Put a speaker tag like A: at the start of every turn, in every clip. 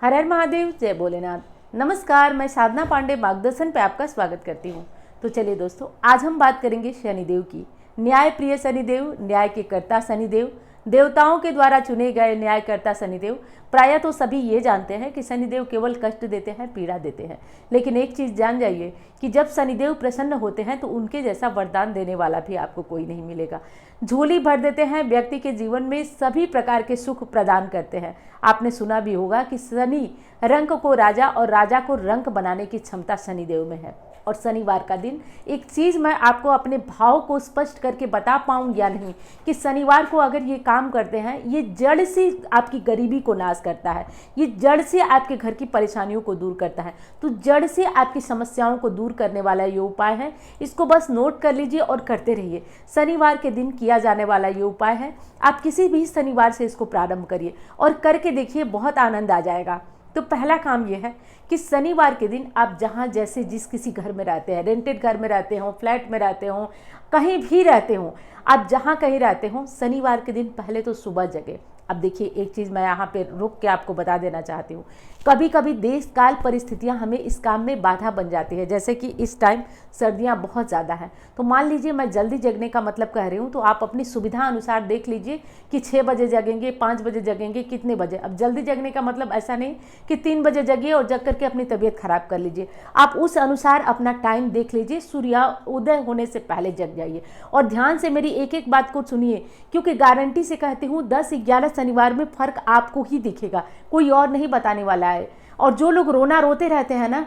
A: हर हर महादेव, जय भोलेनाथ। नमस्कार, मैं साधना पांडे मार्गदर्शन पे आपका स्वागत करती हूँ। तो चलिए दोस्तों, आज हम बात करेंगे शनिदेव की। न्याय प्रिय शनिदेव, न्याय के कर्ता शनिदेव, देवताओं के द्वारा चुने गए न्यायकर्ता शनिदेव। प्रायः तो सभी ये जानते हैं कि शनिदेव केवल कष्ट देते हैं, पीड़ा देते हैं, लेकिन एक चीज़ जान जाइए कि जब शनिदेव प्रसन्न होते हैं तो उनके जैसा वरदान देने वाला भी आपको कोई नहीं मिलेगा। झोली भर देते हैं, व्यक्ति के जीवन में सभी प्रकार के सुख प्रदान करते हैं। आपने सुना भी होगा कि शनि रंक को राजा और राजा को रंक बनाने की क्षमता शनिदेव में है। और शनिवार का दिन, एक चीज़ मैं आपको अपने भाव को स्पष्ट करके बता पाऊँ या नहीं, कि शनिवार को अगर ये काम करते हैं, ये जड़ से आपकी गरीबी को नाश करता है, ये जड़ से आपके घर की परेशानियों को दूर करता है। तो जड़ से आपकी समस्याओं को दूर करने वाला ये उपाय है। इसको बस नोट कर लीजिए और करते रहिए। शनिवार के दिन किया जाने वाला ये उपाय है। आप किसी भी शनिवार से इसको प्रारंभ करिए और करके देखिए, बहुत आनंद आ जाएगा। तो पहला काम यह है कि शनिवार के दिन आप जहाँ जैसे जिस किसी घर में रहते हैं, रेंटेड घर में रहते हो, फ्लैट में रहते हो, कहीं भी रहते हो, आप जहाँ कहीं रहते हो, शनिवार के दिन पहले तो सुबह जगे। अब देखिए, एक चीज़ मैं यहाँ पे रुक के आपको बता देना चाहती हूँ। कभी कभी देश काल परिस्थितियाँ हमें इस काम में बाधा बन जाती है। जैसे कि इस टाइम सर्दियाँ बहुत ज़्यादा हैं, तो मान लीजिए मैं जल्दी जगने का मतलब कह रही हूँ, तो आप अपनी सुविधा अनुसार देख लीजिए कि 6 बजे जगेंगे, 5 बजे जगेंगे, कितने बजे। अब जल्दी जगने का मतलब ऐसा नहीं कि 3 बजे जगिए और जग करके अपनी तबीयत खराब कर लीजिए। आप उस अनुसार अपना टाइम देख लीजिए, सूर्योदय होने से पहले जग जाइए। और ध्यान से मेरी एक एक बात को सुनिए, क्योंकि गारंटी से कहती हूँ 10-11 शनिवार में फ़र्क आपको ही दिखेगा, कोई और नहीं बताने वाला है। और जो लोग रोना रोते रहते हैं ना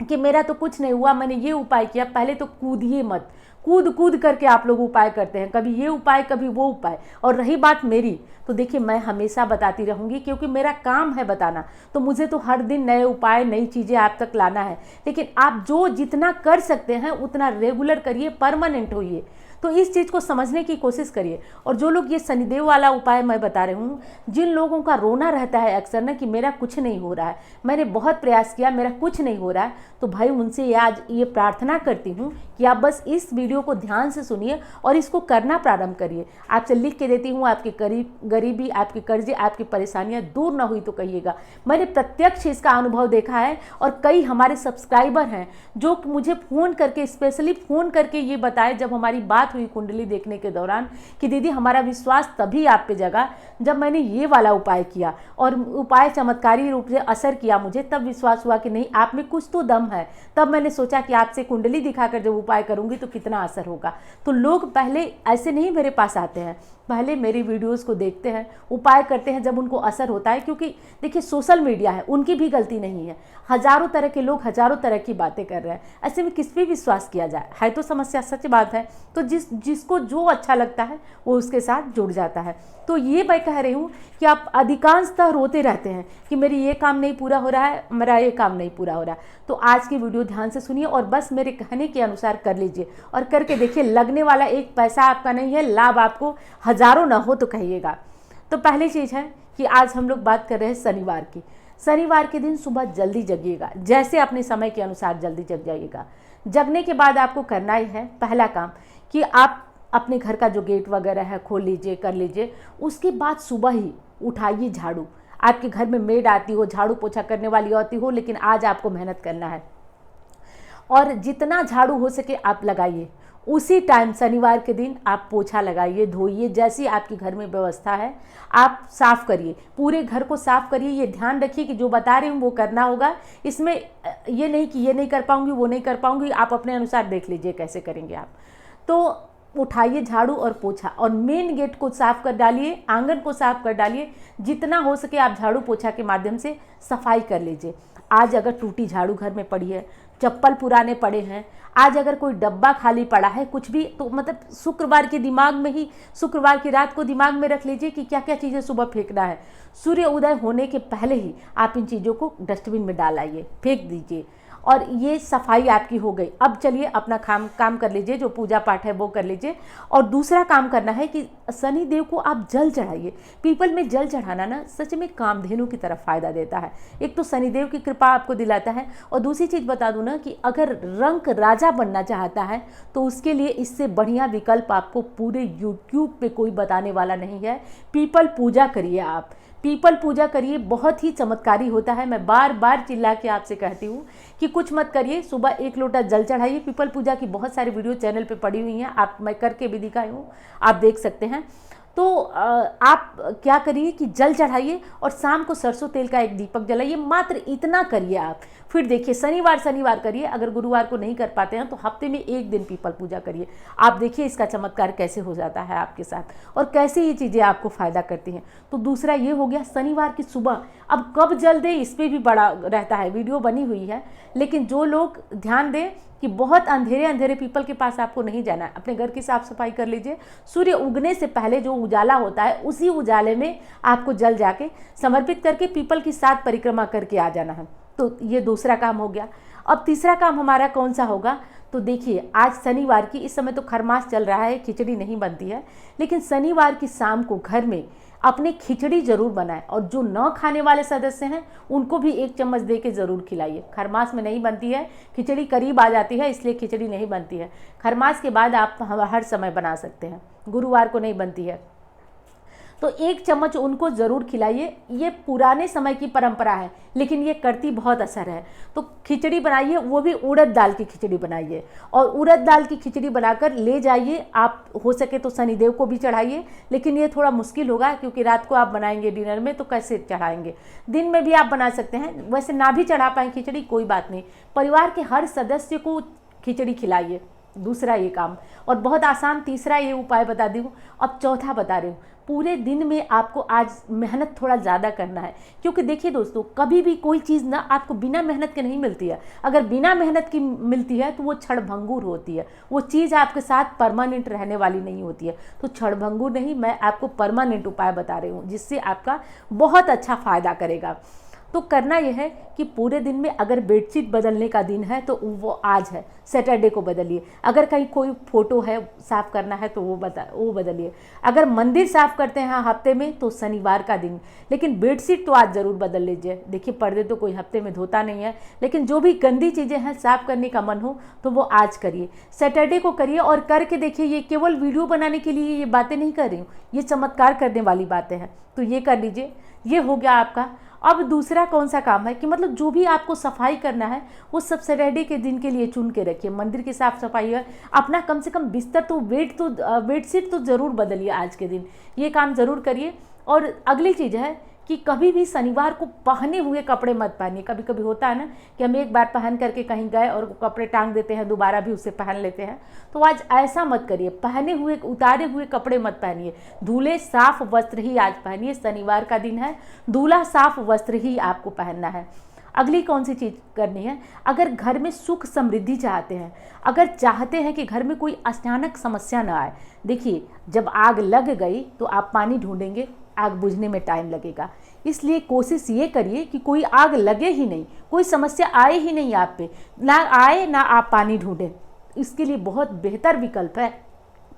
A: कि मेरा तो कुछ नहीं हुआ, मैंने ये उपाय किया, पहले तो कूदिए मत। कूद कूद करके आप लोग उपाय करते हैं, कभी ये उपाय कभी वो उपाय। और रही बात मेरी, तो देखिए मैं हमेशा बताती रहूँगी, क्योंकि मेरा काम है बताना। तो मुझे तो हर दिन नए उपाय, नई चीज़ें आप तक लाना है। लेकिन आप जो जितना कर सकते हैं उतना रेगुलर करिए, परमानेंट होइए। तो इस चीज़ को समझने की कोशिश करिए। और जो लोग ये शनिदेव वाला उपाय मैं बता रही हूँ, जिन लोगों का रोना रहता है अक्सर ना कि मेरा कुछ नहीं हो रहा है, मैंने बहुत प्रयास किया, मेरा कुछ नहीं हो रहा है, तो भाई उनसे आज ये प्रार्थना करती हूँ कि आप बस इस वीडियो को ध्यान से सुनिए और इसको करना प्रारंभ करिए। आपसे लिख के देती हूँ, आपकी गरीबी, आपके कर्जे, आपकी परेशानियाँ दूर ना हुई तो कहिएगा। मैंने प्रत्यक्ष इसका अनुभव देखा है। और कई हमारे सब्सक्राइबर हैं जो मुझे फ़ोन करके, स्पेशली फ़ोन करके ये बताए, जब हमारी बात हुई कुंडली देखने के दौरान, कि दीदी हमारा विश्वास तभी आप पे जगा जब मैंने ये वाला उपाय किया, और उपाय चमत्कारी रूप से असर किया मुझे, तब विश्वास हुआ कि नहीं, आप में कुछ तो दम है। तब मैंने सोचा कि आपसे कुंडली दिखाकर जब उपाय करूंगी तो कितना असर होगा। तो लोग पहले ऐसे नहीं मेरे पास आते हैं, पहले मेरी वीडियोस को देखते हैं, उपाय करते हैं, जब उनको असर होता है। क्योंकि देखिए सोशल मीडिया है, उनकी भी गलती नहीं है। हज़ारों तरह के लोग हज़ारों तरह की बातें कर रहे हैं, ऐसे में किस पे विश्वास किया जाए? है तो समस्या, सच बात है। तो जिसको जो अच्छा लगता है वो उसके साथ जुड़ जाता है। तो ये मैं कह रही हूँ कि आप अधिकांशतः रोते रहते हैं कि मेरी ये काम नहीं पूरा हो रहा है, मेरा ये काम नहीं पूरा हो रहा है। तो आज की वीडियो ध्यान से सुनिए और बस मेरे कहने के अनुसार कर लीजिए, और करके देखिए, लगने वाला एक पैसा आपका नहीं है, लाभ आपको हज़ारों ना हो तो कहिएगा। तो पहली चीज़ है कि आज हम लोग बात कर रहे हैं शनिवार की। शनिवार के दिन सुबह जल्दी जगिएगा, जैसे अपने समय के अनुसार जल्दी जग जाइएगा। जगने के बाद आपको करना ही है पहला काम कि आप अपने घर का जो गेट वगैरह है खोल लीजिए, कर लीजिए। उसके बाद सुबह ही उठाइए झाड़ू। आपके घर में मेड आती हो, झाड़ू पोछा करने वाली आती हो, लेकिन आज आपको मेहनत करना है और जितना झाड़ू हो सके आप लगाइए। उसी टाइम शनिवार के दिन आप पोछा लगाइए, धोइए, जैसी आपके घर में व्यवस्था है आप साफ़ करिए, पूरे घर को साफ़ करिए। ये ध्यान रखिए कि जो बता रही हूँ वो करना होगा। इसमें ये नहीं कि ये नहीं कर पाऊँगी, वो नहीं कर पाऊँगी, आप अपने अनुसार देख लीजिए कैसे करेंगे आप। तो उठाइए झाड़ू और पोछा, और मेन गेट को साफ़ कर डालिए, आंगन को साफ़ कर डालिए। जितना हो सके आप झाड़ू पोछा के माध्यम से सफाई कर लीजिए। आज अगर टूटी झाड़ू घर में पड़ी है, चप्पल पुराने पड़े हैं, आज अगर कोई डब्बा खाली पड़ा है, कुछ भी, तो मतलब शुक्रवार के दिमाग में ही, शुक्रवार की रात को दिमाग में रख लीजिए कि क्या क्या चीज़ें सुबह फेंकना है। सूर्य उदय होने के पहले ही आप इन चीज़ों को डस्टबिन में डाल आइए, फेंक दीजिए। और ये सफाई आपकी हो गई। अब चलिए अपना काम कर लीजिए, जो पूजा पाठ है वो कर लीजिए। और दूसरा काम करना है कि शनि देव को आप जल चढ़ाइए। पीपल में जल चढ़ाना ना सच में कामधेनु की तरफ फायदा देता है। एक तो शनिदेव की कृपा आपको दिलाता है, और दूसरी चीज़ बता दूं ना कि अगर रंक राजा बनना चाहता है तो उसके लिए इससे बढ़िया विकल्प आपको पूरे यूट्यूब पे कोई बताने वाला नहीं है। पीपल पूजा करिए आप। पीपल पूजा करिए, बहुत ही चमत्कारी होता है। मैं बार बार चिल्ला के आपसे कहती हूँ कि कुछ मत करिए, सुबह 1 लोटा जल चढ़ाइए। पीपल पूजा की बहुत सारी वीडियो चैनल पे पड़ी हुई हैं, आप मैं करके भी दिखाई हूँ, आप देख सकते हैं। तो आप क्या करिए कि जल चढ़ाइए और शाम को सरसों तेल का एक दीपक जलाइए, मात्र इतना करिए आप। फिर देखिए शनिवार करिए, अगर गुरुवार को नहीं कर पाते हैं तो हफ्ते में 1 दिन पीपल पूजा करिए। आप देखिए इसका चमत्कार कैसे हो जाता है आपके साथ और कैसे ये चीज़ें आपको फ़ायदा करती हैं। तो दूसरा ये हो गया शनिवार की सुबह। अब कब जल दें इस पर भी बड़ा रहता है, वीडियो बनी हुई है, लेकिन जो लोग ध्यान दें कि बहुत अंधेरे पीपल के पास आपको नहीं जाना है, अपने घर की साफ सफाई कर लीजिए। सूर्य उगने से पहले जो उजाला होता है उसी उजाले में आपको जल जाके समर्पित करके पीपल की 7 परिक्रमा करके आ जाना है। तो ये दूसरा काम हो गया। अब तीसरा काम हमारा कौन सा होगा? तो देखिए आज शनिवार की, इस समय तो खरमास चल रहा है, खिचड़ी नहीं बनती है, लेकिन शनिवार की शाम को घर में अपने खिचड़ी जरूर बनाएं और जो न खाने वाले सदस्य हैं उनको भी 1 चम्मच दे के ज़रूर खिलाइए। खरमास में नहीं बनती है खिचड़ी, करीब आ जाती है इसलिए खिचड़ी नहीं बनती है। खरमास के बाद आप हर समय बना सकते हैं, गुरुवार को नहीं बनती है, तो 1 चम्मच उनको ज़रूर खिलाइए। ये पुराने समय की परंपरा है लेकिन ये करती बहुत असर है। तो खिचड़ी बनाइए, वो भी उड़द दाल की खिचड़ी बनाइए और उड़द दाल की खिचड़ी बनाकर ले जाइए। आप हो सके तो शनिदेव को भी चढ़ाइए, लेकिन ये थोड़ा मुश्किल होगा क्योंकि रात को आप बनाएंगे डिनर में तो कैसे चढ़ाएंगे। दिन में भी आप बना सकते हैं, वैसे ना भी चढ़ा पाएँ खिचड़ी कोई बात नहीं, परिवार के हर सदस्य को खिचड़ी खिलाइए। दूसरा ये काम, और बहुत आसान तीसरा ये उपाय बता दी हूँ। अब चौथा बता रही हूँ, पूरे दिन में आपको आज मेहनत थोड़ा ज़्यादा करना है, क्योंकि देखिए दोस्तों कभी भी कोई चीज़ ना आपको बिना मेहनत के नहीं मिलती है। अगर बिना मेहनत की मिलती है तो वो क्षणभंगुर होती है, वो चीज़ आपके साथ परमानेंट रहने वाली नहीं होती है। तो क्षणभंगुर नहीं, मैं आपको परमानेंट उपाय बता रही हूँ जिससे आपका बहुत अच्छा फ़ायदा करेगा। तो करना यह है कि पूरे दिन में अगर बेडशीट बदलने का दिन है तो वो आज है, सैटरडे को बदलिए। अगर कहीं कोई फोटो है साफ़ करना है तो वो बदलिए। अगर मंदिर साफ़ करते हैं हफ्ते में तो शनिवार का दिन, लेकिन बेडशीट तो आज ज़रूर बदल लीजिए। देखिए पर्दे तो कोई हफ्ते में धोता नहीं है, लेकिन जो भी गंदी चीज़ें हैं साफ़ करने का मन हो तो वो आज करिए, सैटरडे को करिए और करके देखिए। ये केवल वीडियो बनाने के लिए ये बातें नहीं कर रही हूँ, ये चमत्कार करने वाली बातें हैं, तो ये कर लीजिए। ये हो गया आपका। अब दूसरा कौन सा काम है कि मतलब जो भी आपको सफाई करना है वो सब सैटरडे के दिन के लिए चुन के रखिए। मंदिर की साफ सफाई है, अपना कम से कम बिस्तर तो बेडशीट तो ज़रूर बदलिए आज के दिन, ये काम ज़रूर करिए। और अगली चीज़ है कि कभी भी शनिवार को पहने हुए कपड़े मत पहनिए। कभी कभी होता है ना कि हम एक बार पहन करके कहीं गए और कपड़े टांग देते हैं, दोबारा भी उसे पहन लेते हैं, तो आज ऐसा मत करिए। पहने हुए उतारे हुए कपड़े मत पहनिए, धुले साफ वस्त्र ही आज पहनिए। शनिवार का दिन है, धुला साफ वस्त्र ही आपको पहनना है। अगली कौन सी चीज़ करनी है, अगर घर में सुख समृद्धि चाहते हैं, अगर चाहते हैं कि घर में कोई अचानक समस्या ना आए। देखिए जब आग लग गई तो आप पानी ढूंढेंगे, आग बुझने में टाइम लगेगा, इसलिए कोशिश ये करिए कि कोई आग लगे ही नहीं, कोई समस्या आए ही नहीं आप पे, ना आए ना आप पानी ढूंढें। इसके लिए बहुत बेहतर विकल्प है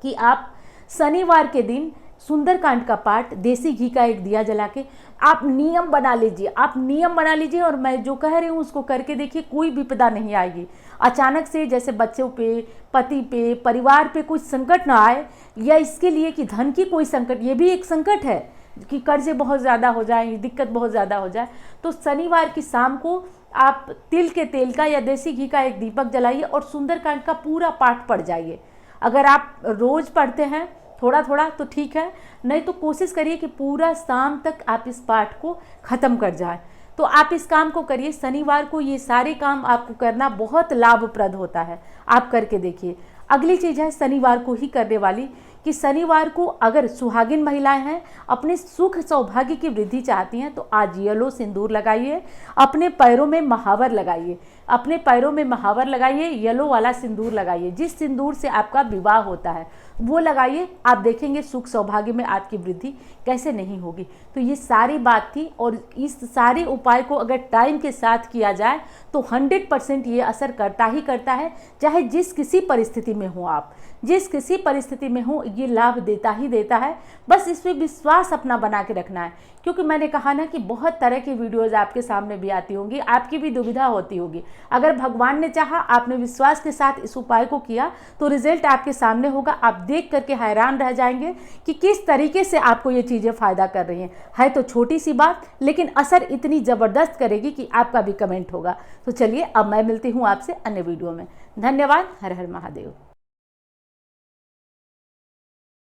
A: कि आप शनिवार के दिन सुंदरकांड का पाठ, देसी घी का एक दिया जला के आप नियम बना लीजिए। आप नियम बना लीजिए और मैं जो कह रही हूँ उसको करके देखिए, कोई विपदा नहीं आएगी। अचानक से जैसे बच्चों पे, पति पे, परिवार पे कोई संकट ना आए, या इसके लिए कि धन की कोई संकट, ये भी एक संकट है कि कर्जे बहुत ज़्यादा हो जाए, दिक्कत बहुत ज़्यादा हो जाए। तो शनिवार की शाम को आप तिल के तेल का या देसी घी का एक दीपक जलाइए और सुंदरकांड का पूरा पाठ पढ़ जाइए। अगर आप रोज़ पढ़ते हैं थोड़ा थोड़ा तो ठीक है, नहीं तो कोशिश करिए कि पूरा शाम तक आप इस पाठ को ख़त्म कर जाएं। तो आप इस काम को करिए। शनिवार को ये सारे काम आपको करना बहुत लाभप्रद होता है, आप करके देखिए। अगली चीज़ है शनिवार को ही करने वाली कि शनिवार को अगर सुहागिन महिलाएं हैं, अपने सुख सौभाग्य की वृद्धि चाहती हैं, तो आज येलो सिंदूर लगाइए, अपने पैरों में महावर लगाइए, अपने पैरों में महावर लगाइए, येलो वाला सिंदूर लगाइए। जिस सिंदूर से आपका विवाह होता है वो लगाइए, आप देखेंगे सुख सौभाग्य में आपकी वृद्धि कैसे नहीं होगी। तो ये सारी बात थी, और इस सारे उपाय को अगर टाइम के साथ किया जाए तो 100% ये असर करता ही करता है। चाहे जिस किसी परिस्थिति में हो, आप जिस किसी परिस्थिति में हो, ये लाभ देता ही देता है। बस इस पर विश्वास अपना बना के रखना है, क्योंकि मैंने कहा ना कि बहुत तरह की वीडियोज़ आपके सामने भी आती होंगी, आपकी भी दुविधा होती होगी। अगर भगवान ने चाहा, आपने विश्वास के साथ इस उपाय को किया तो रिजल्ट आपके सामने होगा। आप देख करके हैरान रह जाएंगे कि किस तरीके से आपको ये चीज़ें फ़ायदा कर रही हैं। है तो छोटी सी बात, लेकिन असर इतनी ज़बरदस्त करेगी कि आपका भी कमेंट होगा। तो चलिए अब मैं मिलती हूँ आपसे अन्य वीडियो में। धन्यवाद। हर हर महादेव।